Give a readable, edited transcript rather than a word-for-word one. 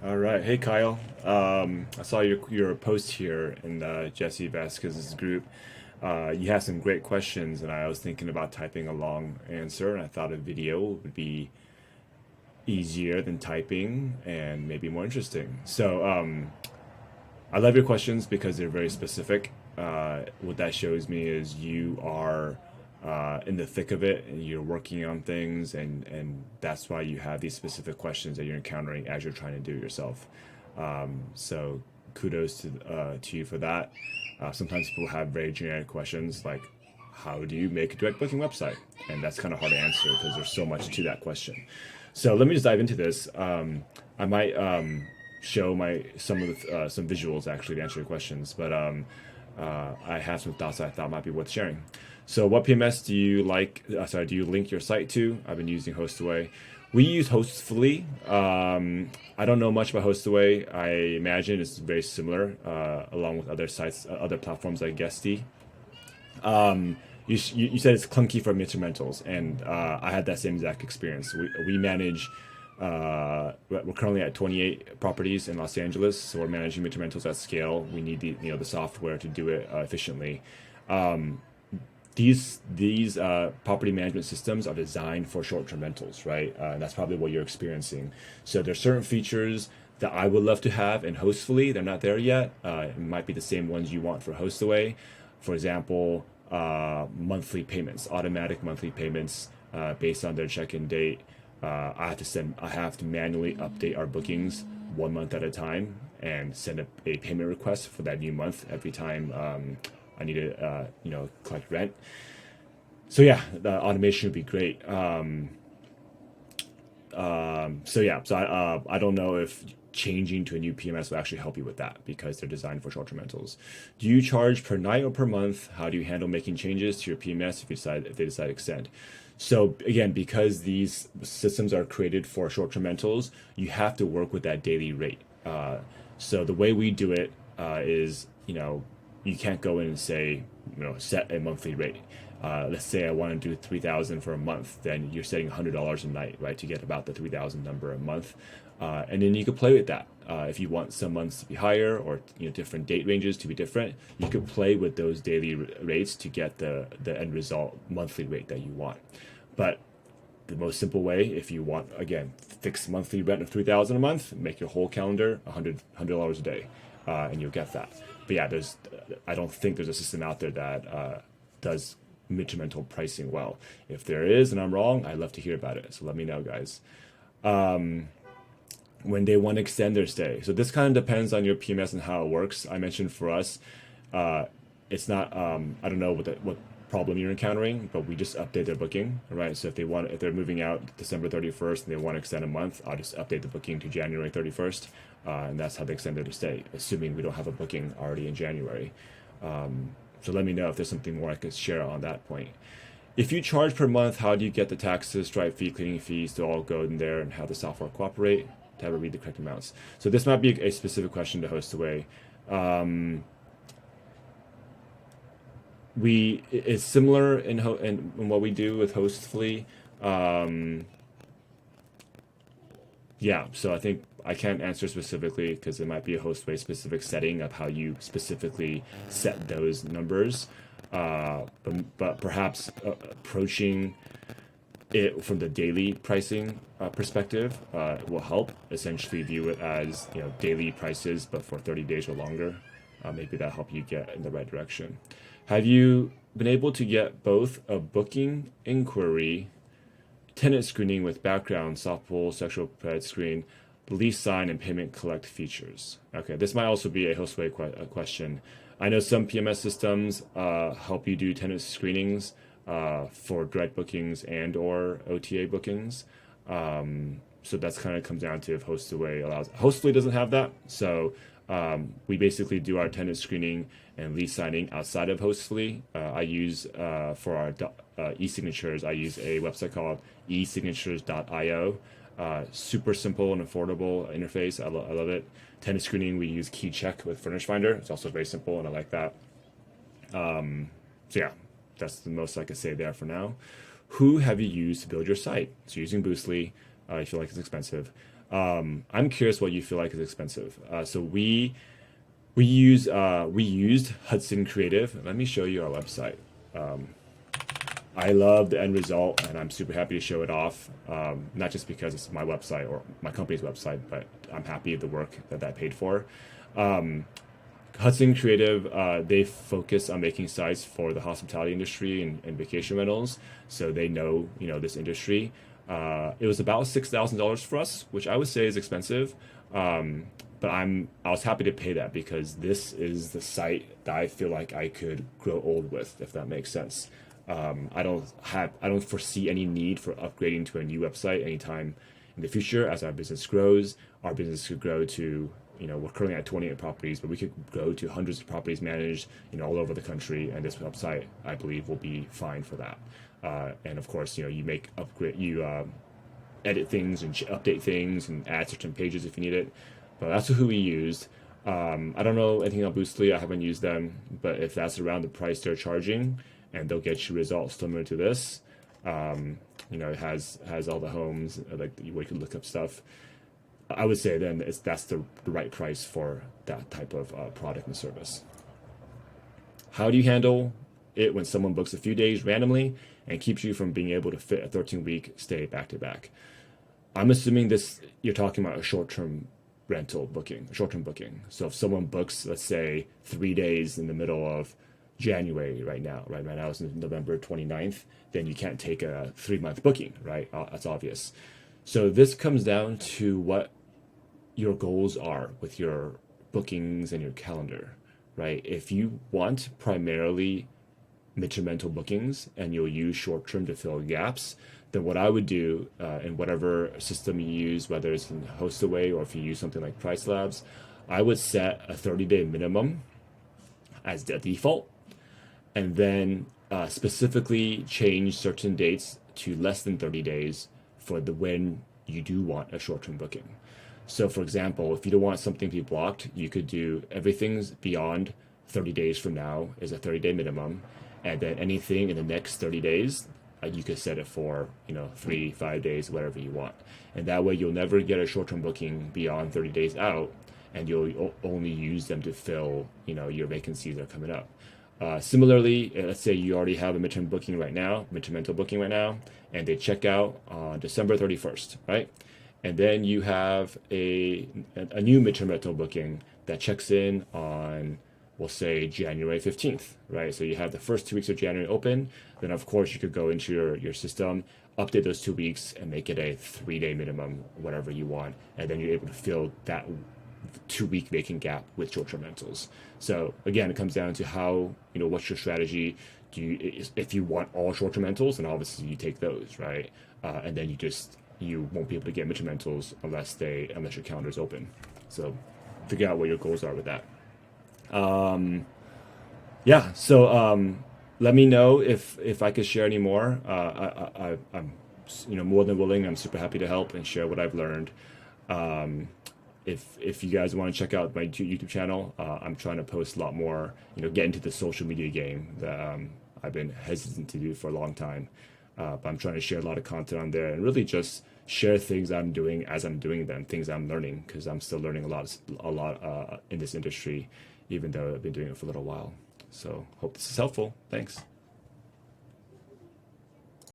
All right. Hey, Kyle. I saw your post here in Jesse Vasquez's group. You have some great questions, and I was thinking about typing a long answer, and I thought a video would be easier than typing and maybe more interesting. So I love your questions because they're very specific. What that shows me is you are in the thick of it and you're working on things, and that's why you have these specific questions that you're encountering as you're trying to do it yourself. So kudos to you for that. Sometimes people have very generic questions like, how do you make a direct booking website? And that's kind of hard to answer because there's so much to that question. So let me just dive into this. I might show my some visuals actually to answer your questions, but I have some thoughts I thought might be worth sharing. So, what PMS do you like? Sorry, do you link your site to? I've been using Hostaway. We use Hostfully. I don't know much about Hostaway. I imagine it's very similar, along with other sites, other platforms like Guesty. You said it's clunky for instrumentals, and I had that same exact experience. We manage. We're currently at 28 properties in Los Angeles, so we're managing instrumentals at scale. We need the software to do it efficiently. These property management systems are designed for short-term rentals, right? And that's probably what you're experiencing. So there's certain features that I would love to have in Hostfully. They're not there yet. It might be the same ones you want for Hostaway. For example, monthly payments, automatic monthly payments based on their check-in date. I have to manually update our bookings 1 month at a time and send a payment request for that new month every time I need to collect rent. So yeah, the automation would be great. So I don't know if changing to a new PMS will actually help you with that because they're designed for short-term rentals. Do you charge per night or per month? How do you handle making changes to your PMS if they decide to extend? So again, because these systems are created for short-term rentals, you have to work with that daily rate. So the way we do it is, you can't go in and say, set a monthly rate. Let's say I want to do 3,000 for a month, then you're setting $100 a night, right, to get about the 3,000 number a month, and then you could play with that. If you want some months to be higher or different date ranges to be different, you could play with those daily rates to get the end result monthly rate that you want. But the most simple way, if you want, again, fixed monthly rent of 3,000 a month, make your whole calendar $100 a day, and you'll get that. But yeah, I don't think there's a system out there that does mid-to-rental pricing well. If there is and I'm wrong, I'd love to hear about it. So let me know, guys. When they want to extend their stay. So this kind of depends on your PMS and how it works. I mentioned for us, it's not, I don't know what problem you're encountering, but we just update their booking, right? So if they're moving out December 31st and they want to extend a month, I'll just update the booking to January 31st. And that's how they extend their stay, assuming we don't have a booking already in January. So let me know if there's something more I could share on that point. If you charge per month, how do you get the taxes, Stripe fee, cleaning fees to all go in there and have the software cooperate to have it read the correct amounts? So this might be a specific question to Hostaway. It's similar in what we do with Hostfully. Yeah, so I think I can't answer specifically because it might be a Hostway specific setting of how you specifically set those numbers. But perhaps approaching it from the daily pricing perspective will help. Essentially, view it as daily prices, but for 30 days or longer. Maybe that'll help you get in the right direction. Have you been able to get both a booking inquiry, tenant screening with background, soft pull, sexual ped screen, lease sign, and payment collect features? Okay, this might also be a Hostway question. I know some PMS systems help you do tenant screenings for direct bookings and or OTA bookings. So that's kind of comes down to if Hostaway allows. Hostfully doesn't have that, so we basically do our tenant screening and lease signing outside of Hostfully. I use for our e-signatures, I use a website called esignatures.io. Super simple and affordable interface. I love it. Tenant screening, we use KeyCheck with Furnish Finder. It's also very simple, and I like that. So yeah, that's the most I could say there for now. Who have you used to build your site? So using Boostly, you feel like it's expensive. I'm curious what you feel like is expensive. So we used Hudson Creative. Let me show you our website. I love the end result, and I'm super happy to show it off. Not just because it's my website or my company's website, but I'm happy with the work that I paid for. Hudson Creative, they focus on making sites for the hospitality industry and vacation rentals, so they know, this industry. It was about $6,000 for us, which I would say is expensive. But I was happy to pay that because this is the site that I feel like I could grow old with, if that makes sense. I don't foresee any need for upgrading to a new website anytime in the future. As our business grows, our business could grow to, we're currently at 28 properties, but we could grow to hundreds of properties managed, all over the country. And this website, I believe, will be fine for that. And of course, you edit things and update things and add certain pages if you need it. But that's who we used. I don't know anything about Boostly. I haven't used them, but if that's around the price they're charging, and they'll get you results similar to this, it has all the homes like where you can look up stuff. I would say then that's the right price for that type of product and service. How do you handle it when someone books a few days randomly and keeps you from being able to fit a 13-week stay back to back? I'm assuming you're talking about a short-term rental booking, short-term booking. So if someone books, let's say, 3 days in the middle of January right now it's November 29th, then you can't take a 3-month booking, right? That's obvious. So this comes down to what your goals are with your bookings and your calendar, right? If you want primarily midterm rental bookings and you'll use short-term to fill gaps, then what I would do in whatever system you use, whether it's in HostAway or if you use something like PriceLabs, I would set a 30-day minimum as the default, and then specifically change certain dates to less than 30 days for when you do want a short-term booking. So for example, if you don't want something to be blocked, you could do everything's beyond 30 days from now is a 30-day minimum, and then anything in the next 30 days, you could set it for 3-5 days, whatever you want. And that way you'll never get a short-term booking beyond 30 days out, and you'll only use them to fill your vacancies that are coming up. Similarly, let's say you already have a midterm rental booking right now, and they check out on December 31st, right? And then you have a new midterm rental booking that checks in on, we'll say, January 15th, right? So you have the first 2 weeks of January open. Then, of course, you could go into your system, update those 2 weeks, and make it a 3-day minimum, whatever you want. And then you're able to fill that 2-week vacant gap with short-term rentals. So again, it comes down to how, what's your strategy? If you want all short-term rentals, then obviously you take those, right? And then you won't be able to get midterm rentals unless your calendar is open. So figure out what your goals are with that. So let me know if I could share any more. I'm more than willing. I'm super happy to help and share what I've learned. If you guys want to check out my YouTube channel, I'm trying to post a lot more, get into the social media game that I've been hesitant to do for a long time. But I'm trying to share a lot of content on there and really just share things I'm doing as I'm doing them, things I'm learning, because I'm still learning a lot in this industry, even though I've been doing it for a little while. So hope this is helpful. Thanks.